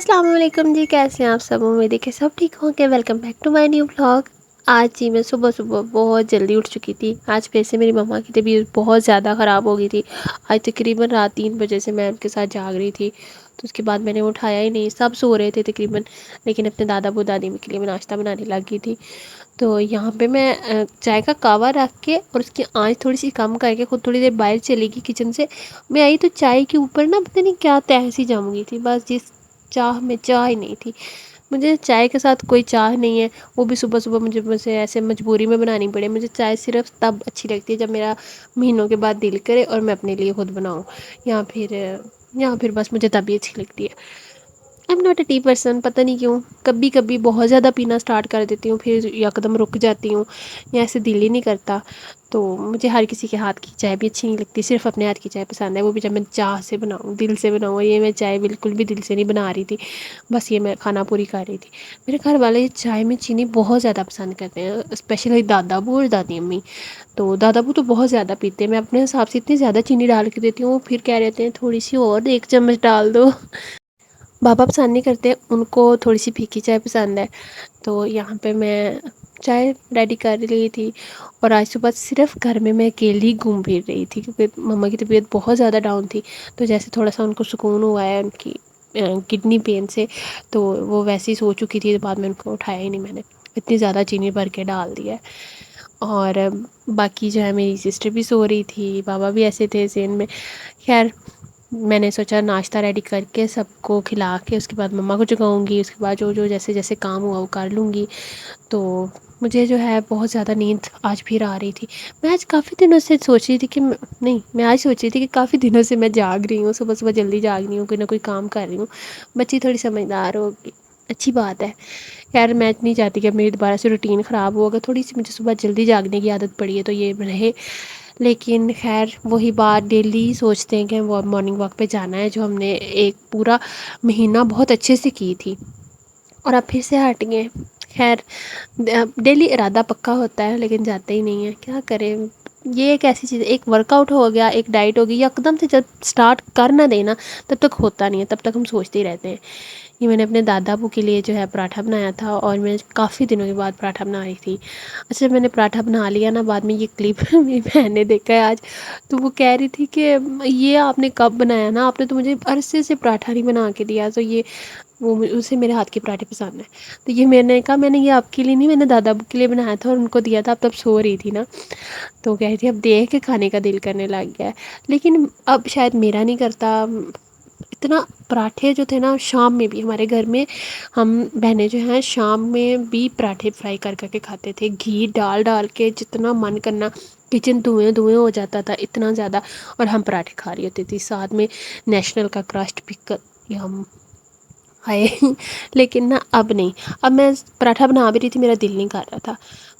السلام علیکم جی، کیسے ہیں آپ سب؟ امید ہے کہ سب ٹھیک ہوں گے۔ Welcome back to my new blog. آج جی میں صبح صبح بہت جلدی اٹھ چکی تھی۔ آج پھر سے میری مما کی طبیعت بہت زیادہ خراب ہو گئی تھی۔ آج تقریباً رات 3 بجے سے میں ان کے ساتھ جاگ رہی تھی، تو اس کے بعد میں نے اٹھایا ہی نہیں، سب سو رہے تھے تقریباً، لیکن اپنے دادا ابو دادی کے لیے میں ناشتہ بنانے لگ گئی تھی۔ تو یہاں پہ میں چائے کا کعوہ رکھ کے اور اس کی آنچ تھوڑی سی کم کر کے خود تھوڑی دیر باہر چلی گئی کچن سے۔ میں آئی تو چائے کے اوپر نا پتہ نہیں کیا تہ سی جم گئی تھی، بس جس چاہ میں چائے ہی نہیں تھی۔ مجھے چائے کے ساتھ کوئی چاہ نہیں ہے، وہ بھی صبح صبح مجھے ایسے مجبوری میں بنانی پڑے۔ مجھے چائے صرف تب اچھی لگتی ہے جب میرا مہینوں کے بعد دل کرے اور میں اپنے لیے خود بناؤں، یا پھر بس مجھے تبھی اچھی لگتی ہے۔ Am not A T person, پتہ نہیں کیوں کبھی کبھی بہت زیادہ پینا اسٹارٹ کر دیتی ہوں، پھر یکدم رک جاتی ہوں، یا ایسے دل ہی نہیں کرتا۔ تو مجھے ہر کسی کے ہاتھ کی چائے بھی اچھی نہیں لگتی، صرف اپنے ہاتھ کی چائے پسند ہے، وہ بھی جب میں چاہ سے بناؤں، دل سے بناؤں۔ یہ میں چائے بالکل بھی دل سے نہیں بنا رہی تھی، بس یہ میں کھانا پوری کر رہی تھی۔ میرے گھر والے چائے میں چینی بہت زیادہ پسند کرتے ہیں، اسپیشلی دادا ابو اور دادی امی۔ تو دادا ابو تو بہت زیادہ پیتے ہیں، میں اپنے حساب سے اتنی زیادہ چینی ڈال کے دیتی ہوں، پھر کہہ رہتے ہیں تھوڑی سی اور 1 چمچ ڈال دو۔ بابا پسند نہیں کرتے، ان کو تھوڑی سی پھیکی چائے پسند ہے۔ تو یہاں پہ میں چائے ریڈی کر لی تھی، اور آج صبح صرف گھر میں اکیلی گھوم پھر رہی تھی، کیونکہ مما کی طبیعت بہت زیادہ ڈاؤن تھی۔ تو جیسے تھوڑا سا ان کو سکون ہوا ہے ان کی کڈنی پین سے، تو وہ ویسے ہی سو چکی تھی، بعد میں ان کو اٹھایا ہی نہیں میں نے، اتنی زیادہ چینی بھر کے ڈال دیا ہے۔ اور باقی جو ہے میری سسٹر بھی سو رہی تھی، بابا بھی ایسے تھے ذہن میں۔ خیر میں نے سوچا ناشتہ ریڈی کر کے سب کو کھلا کے اس کے بعد مما کو جگاؤں گی، اس کے بعد جو جیسے جیسے کام ہوا وہ کر لوں گی۔ تو مجھے جو ہے بہت زیادہ نیند آج پھر آ رہی تھی۔ میں آج کافی دنوں سے سوچ رہی تھی کہ نہیں، میں آج سوچ رہی تھی کہ کافی دنوں سے میں جاگ رہی ہوں، صبح صبح جلدی جاگ رہی ہوں، کوئی نہ کوئی کام کر رہی ہوں، بچی تھوڑی سمجھدار ہوگی، اچھی بات ہے۔ خیر میں نہیں چاہتی کہ میری دوبارہ سے روٹین خراب ہو، اگر تھوڑی سی مجھے صبح جلدی جاگنے کی عادت پڑی ہے تو یہ رہے۔ لیکن خیر وہی بات، ڈیلی سوچتے ہیں کہ مارننگ واک پہ جانا ہے، جو ہم نے ایک پورا مہینہ بہت اچھے سے کی تھی، اور اب پھر سے ہٹ گئے۔ خیر ڈیلی ارادہ پکا ہوتا ہے لیکن جاتے ہی نہیں ہیں، کیا کریں۔ یہ ایک ایسی چیز ہے، ایک ورک آؤٹ ہو گیا، ایک ڈائٹ ہو گئی، یکدم سے جب سٹارٹ کر نہ دینا تب تک ہوتا نہیں ہے، تب تک ہم سوچتے ہی رہتے ہیں۔ یہ میں نے اپنے دادا ابو کے لیے جو ہے پراٹھا بنایا تھا، اور میں کافی دنوں کے بعد پراٹھا بنا رہی تھی۔ اچھا میں نے پراٹھا بنا لیا نا، بعد میں یہ کلپ میری بہن نے دیکھا ہے آج، تو وہ کہہ رہی تھی کہ یہ آپ نے کب بنایا نا، آپ نے تو مجھے عرصے سے پراٹھا نہیں بنا کے دیا، تو یہ اسے میرے ہاتھ کے پراٹھے پسند ہیں۔ تو یہ میں نے کہا میں نے یہ آپ کے لیے نہیں، میں نے دادا ابو کے لیے بنایا تھا اور ان کو دیا تھا، اب تب سو رہی تھی نا، تو کہہ رہی تھی اب دیکھ کے کھانے کا دل کرنے لگ گیا ہے، لیکن اب شاید میرا نہیں کرتا اتنا۔ پراٹھے جو تھے نا شام میں بھی ہمارے گھر میں، ہم بہنیں جو ہیں شام میں بھی پراٹھے فرائی کر کر کے کھاتے تھے، گھی ڈال ڈال کے، جتنا من کرنا کچن دھوئیں دھوئیں ہو جاتا تھا اتنا زیادہ، اور ہم پراٹھے کھا رہی ہوتی تھی ساتھ میں نیشنل کا کرسٹ بھی یہ ہم ہائے۔ لیکن نا اب نہیں، اب میں پراٹھا بنا بھی رہی تھی، میرا دل نہیں کر رہا تھا۔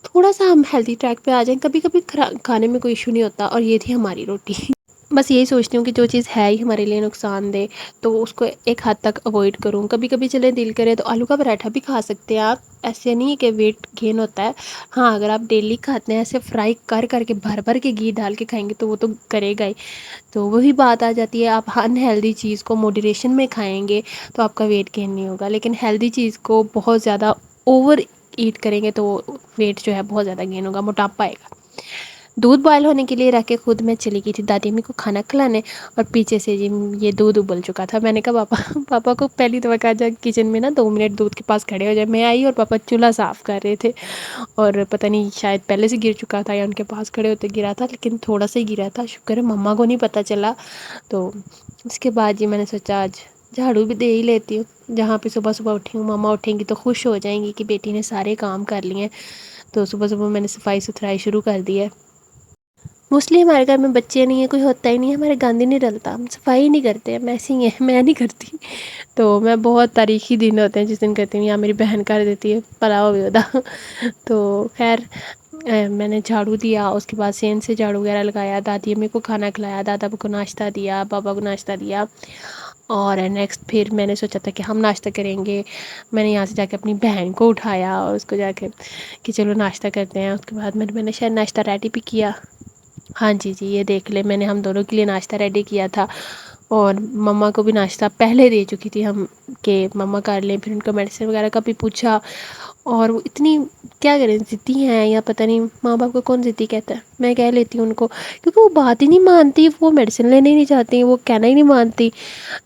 تھوڑا سا ہم ہیلدی ٹریک پہ آ جائیں، کبھی کبھی کھانے میں کوئی ایشو نہیں ہوتا، اور یہ تھی ہماری روٹی۔ بس یہی سوچتی ہوں کہ جو چیز ہے ہی ہمارے لیے نقصان دہ تو اس کو ایک حد تک اوائڈ کروں۔ کبھی کبھی چلے دل کرے تو آلو کا پراٹھا بھی کھا سکتے ہیں آپ، ایسے نہیں کہ ویٹ گین ہوتا ہے۔ ہاں اگر آپ ڈیلی کھاتے ہیں ایسے فرائی کر کر کے بھر بھر کے گھی ڈال کے کھائیں گے تو وہ تو کرے گا ہی۔ تو وہی بات آ جاتی ہے، آپ انہیلدی چیز کو موڈریشن میں کھائیں گے تو آپ کا ویٹ گین نہیں ہوگا، لیکن ہیلدی چیز کو بہت زیادہ اوور ایٹ کریں گے تو ویٹ جو ہے بہت زیادہ گین ہوگا، موٹاپا آئے گا۔ دودھ بوائل ہونے کے لیے رکھ کے خود میں چلی گئی تھی دادی امی کو کھانا کھلانے، اور پیچھے سے جی یہ دودھ ابل چکا تھا۔ میں نے کہا پاپا کو پہلی دفعہ کہا جا کچن میں نا 2 منٹ دودھ کے پاس کھڑے ہو جائے۔ میں آئی اور پاپا چولہا صاف کر رہے تھے، اور پتہ نہیں شاید پہلے سے گر چکا تھا یا ان کے پاس کھڑے ہوتے گرا تھا، لیکن تھوڑا سا ہی گرا تھا، شکر ہے مما کو نہیں پتہ چلا۔ تو اس کے بعد جی میں نے سوچا آج جھاڑو بھی دے ہی لیتی ہوں، جہاں پہ صبح صبح اٹھی ہوں، ماما اٹھیں گی تو خوش ہو جائیں گی کہ بیٹی نے سارے کام کر لیے ہیں۔ تو صبح صبح میں نے صفائی ستھرائی شروع کر دی ہے۔ موسٹلی ہمارے گھر میں بچے نہیں ہیں، کوئی ہوتا ہی نہیں ہے، ہمارے گند ہی نہیں ڈلتا، ہم صفائی ہی نہیں کرتے، ہم ایسے ہی ہیں، میں نہیں کرتی۔ تو میں بہت تاریخی دن ہوتے ہیں جس دن کرتی ہوں، یا میری بہن کر دیتی ہے، پلاؤ بھی ہوتا۔ تو خیر میں نے جھاڑو دیا، اس کے بعد سین سے جھاڑو وغیرہ لگایا، دادی امی کو کھانا کھلایا، دادا کو ناشتہ دیا، بابا کو ناشتہ دیا، اور نیکسٹ پھر میں نے سوچا تھا کہ ہم ناشتہ کریں گے۔ میں نے یہاں سے جا کے اپنی بہن کو اٹھایا اور اس کو جا کے کہ چلو ناشتہ کرتے ہیں۔ اس کے بعد میں نے شاید ناشتہ ریڈی بھی کیا، ہاں جی یہ دیکھ لیں میں نے ہم دونوں کے لیے ناشتہ ریڈی کیا تھا۔ اور مما کو بھی ناشتہ پہلے دے چکی تھی ہم کہ مما کر لیں. پھر ان کا میڈیسن وغیرہ کا بھی پوچھا. اور وہ اتنی کیا کریں ضدی ہیں یا پتہ نہیں ماں باپ کو کون ضدی کہتا ہے. میں کہہ لیتی ہوں ان کو کیونکہ وہ بات ہی نہیں مانتی, وہ میڈیسن لینے ہی نہیں چاہتی, وہ کہنا ہی نہیں مانتی.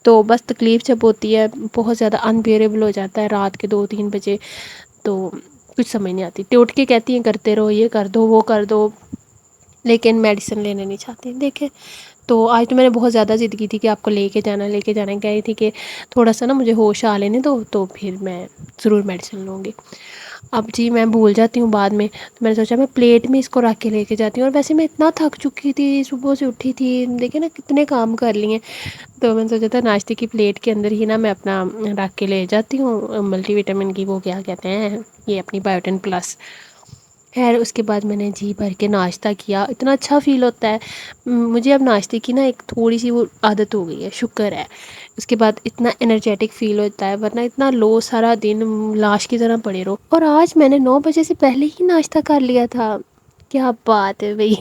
تو بس تکلیف جب ہوتی ہے بہت زیادہ انبیئریبل ہو جاتا ہے رات کے 2-3 بجے, تو کچھ سمجھ نہیں آتی. ٹوٹ کے کہتی ہیں کرتے رہو, یہ کر دو وہ کر دو, لیکن میڈیسن لینے نہیں چاہتی. دیکھیں تو آج تو میں نے بہت زیادہ ضد کی تھی کہ آپ کو لے کے جانا کہہ رہی تھی کہ تھوڑا سا نا مجھے ہوش آ لینے دو تو پھر میں ضرور میڈیسن لوں گی. اب جی میں بھول جاتی ہوں بعد میں, تو میں نے سوچا میں پلیٹ میں اس کو رکھ کے لے کے جاتی ہوں. اور ویسے میں اتنا تھک چکی تھی, صبح سے اٹھی تھی, دیکھیں نا کتنے کام کر لیے. تو میں نے سوچا تھا ناشتے کی پلیٹ کے اندر ہی نا میں اپنا رکھ کے لے جاتی ہوں ملٹی وٹامن کی وہ کیا کہتے ہیں یہ اپنی بایوٹین پلس. خیر اس کے بعد میں نے جی بھر کے ناشتہ کیا, اتنا اچھا فیل ہوتا ہے. مجھے اب ناشتے کی نا ایک تھوڑی سی وہ عادت ہو گئی ہے, شکر ہے. اس کے بعد اتنا انرجیٹک فیل ہوتا ہے, ورنہ اتنا لو سارا دن لاش کی طرح پڑے رہو. اور آج میں نے 9 بجے سے پہلے ہی ناشتہ کر لیا تھا. کیا بات ہے بھائی,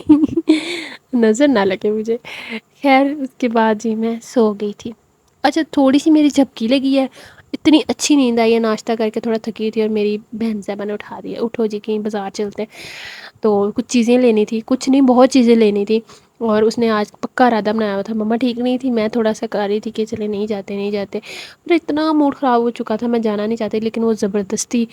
نظر نہ لگے مجھے. خیر اس کے بعد جی میں سو گئی تھی. اچھا تھوڑی سی میری جھپکی لگی ہے, اتنی اچھی نیند آئی ہے ناشتہ کر کے تھوڑا تھکی تھی, اور میری بہن صاحبہ نے اٹھا دیا اٹھو جی کہیں بازار چلتے ہیں. تو کچھ چیزیں لینی تھی, کچھ نہیں بہت چیزیں لینی تھی. اور اس نے آج پکا ارادہ بنایا ہوا تھا, مما ٹھیک نہیں تھی, میں تھوڑا سا کر رہی تھی کہ چلے نہیں جاتے. اور اتنا موڈ خراب ہو چکا تھا, میں جانا نہیں چاہتی, لیکن وہ زبردستی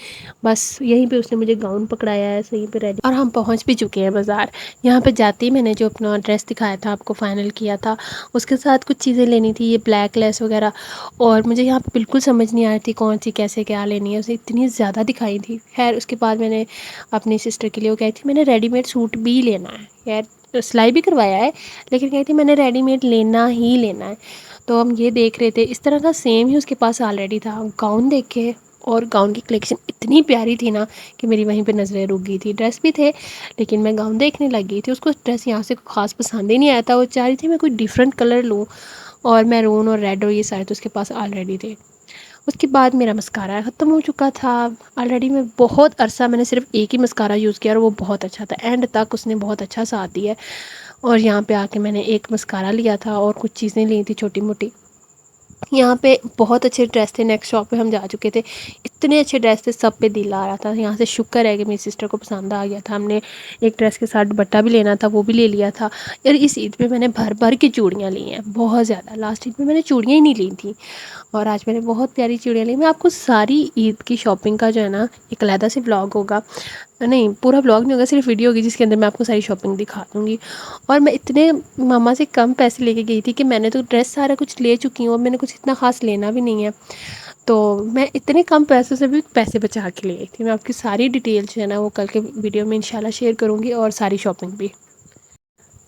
بس یہیں پہ اس نے مجھے گاؤن پکڑایا ہے صحیں پہ ریڈی, اور ہم پہنچ بھی چکے ہیں بازار. یہاں پہ جاتی میں نے جو اپنا ڈریس دکھایا تھا آپ کو فائنل کیا تھا, اس کے ساتھ کچھ چیزیں لینی تھی, یہ بلیک لیس وغیرہ. اور مجھے یہاں پہ بالکل سمجھ نہیں آ رہی تھی کون سی کیسے کیا لینی ہے, اسے اتنی زیادہ دکھائی تھی. خیر اس کے بعد میں نے اپنی سسٹر کے لیے وہ کہی تھی میں نے ریڈی میڈ سوٹ بھی لینا ہے. خیر سلائی بھی کروایا ہے, لیکن کہتی تھی میں نے ریڈی میڈ لینا ہی لینا ہے. تو ہم یہ دیکھ رہے تھے, اس طرح کا سیم ہی اس کے پاس آلریڈی تھا. گاؤن دیکھے, اور گاؤن کی کلیکشن اتنی پیاری تھی نا کہ میری وہیں پہ نظریں رک گئی تھی. ڈریس بھی تھے لیکن میں گاؤن دیکھنے لگ گئی تھی. اس کو ڈریس یہاں سے خاص پسند ہی نہیں آیا تھا, وہ چاہ رہی تھی میں کوئی ڈفرینٹ کلر لوں, اور میرون اور ریڈ اور یہ سارے تو اس کے پاس آلریڈی تھے. اس کے بعد میرا مسکارا ختم ہو چکا تھا آلریڈی. میں بہت عرصہ میں نے صرف ایک ہی مسکارا یوز کیا, اور وہ بہت اچھا تھا, اینڈ تک اس نے بہت اچھا ساتھ دیا. اور یہاں پہ آ کے میں نے ایک مسکارا لیا تھا اور کچھ چیزیں لی تھیں چھوٹی موٹی. یہاں پہ بہت اچھے ڈریس تھے, نیکسٹ شاپ پہ ہم جا چکے تھے, اتنے اچھے ڈریس تھے, سب پہ دل آ رہا تھا. یہاں سے شکر ہے کہ میری سسٹر کو پسند آ گیا تھا. ہم نے ایک ڈریس کے ساتھ دوپٹہ بھی لینا تھا, وہ بھی لے لیا تھا. اور اس عید پہ میں نے بھر بھر کے چوڑیاں لی ہیں, بہت زیادہ. لاسٹ عید میں نے چوڑیاں ہی نہیں لی تھیں, اور آج میں نے بہت پیاری چوڑیاں لی. میں آپ کو ساری عید کی شاپنگ کا جو ہے نا ایک علیحدہ سے ولاگ ہوگا, نہیں پورا ولاگ نہیں ہوگا, صرف ویڈیو ہوگی جس کے اندر میں آپ کو ساری شاپنگ دکھا دوں گی. اور میں اتنے ماما سے کم پیسے لے کے گئی تھی کہ میں نے تو ڈریس سارا کچھ لے چکی ہوں, اور میں نے کچھ اتنا خاص لینا بھی نہیں ہے. تو میں اتنے کم پیسوں سے بھی پیسے بچا کے لے آئی تھی. میں آپ کی ساری ڈیٹیل جو ہے نا وہ کل کے ویڈیو میں انشاءاللہ شیئر کروں گی, اور ساری شاپنگ بھی.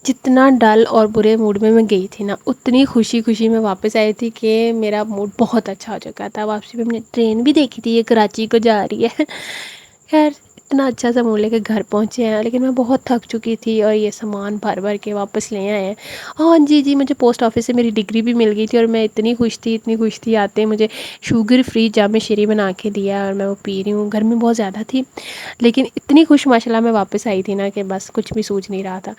جتنا ڈل اور برے موڈ میں گئی تھی نا, اتنی خوشی خوشی میں واپس آئی تھی کہ میرا موڈ بہت اچھا ہو چکا تھا. واپسی میں ہم نے ٹرین بھی دیکھی تھی, یہ کراچی کو جا رہی ہے. خیر اتنا اچھا سا موڈ لے کے گھر پہنچے ہیں, لیکن میں بہت تھک چکی تھی, اور یہ سامان بھر بھر کے واپس لے آئے ہیں. ہاں جی مجھے پوسٹ آفس سے میری ڈگری بھی مل گئی تھی, اور میں اتنی خوش تھی. آتے مجھے شوگر فری جام شیری بنا کے دیا, اور میں وہ پی رہی ہوں. گرمی بہت زیادہ تھی, لیکن اتنی خوش ماشاء اللہ میں واپس آئی تھی نا کہ بس کچھ بھی سوچ نہیں رہا تھا.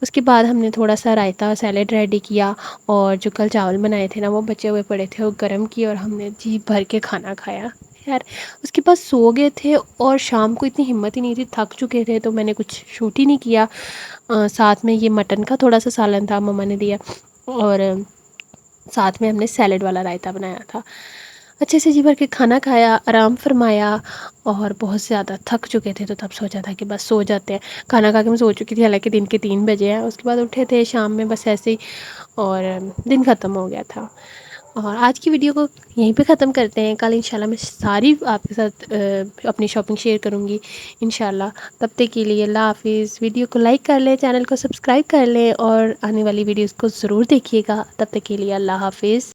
اس کے بعد ہم نے تھوڑا سا رائتا سیلیڈ ریڈی کیا, اور جو کل چاول بنائے تھے نا وہ بچے ہوئے پڑے تھے, وہ گرم کیے, اور ہم نے جی بھر کے کھانا کھایا. خیر اس کے بعد سو گئے تھے, اور شام کو اتنی ہمت ہی نہیں تھی, تھک چکے تھے, تو میں نے کچھ شوٹ ہی نہیں کیا. ساتھ میں یہ مٹن کا تھوڑا سا سالن تھا مما نے دیا, اور ساتھ میں ہم نے سیلیڈ والا رائتا بنایا تھا. اچھے سے جی بھر کے کھانا کھایا, آرام فرمایا, اور بہت زیادہ تھک چکے تھے, تو تب سوچا تھا کہ بس سو جاتے ہیں. کھانا کھا کے میں سو چکی تھی, حالانکہ دن کے 3 بجے ہیں. اس کے بعد اٹھے تھے شام میں بس ایسے ہی, اور دن ختم ہو گیا تھا. اور آج کی ویڈیو کو یہیں پہ ختم کرتے ہیں. کل انشاءاللہ میں ساری آپ کے ساتھ اپنی شاپنگ شیئر کروں گی انشاءاللہ. تب تک کے لیے اللہ حافظ. ویڈیو کو لائک کر لیں, چینل کو سبسکرائب کر لیں, اور آنے والی ویڈیوز کو ضرور دیکھیے گا. تب تک کے لیے اللہ حافظ.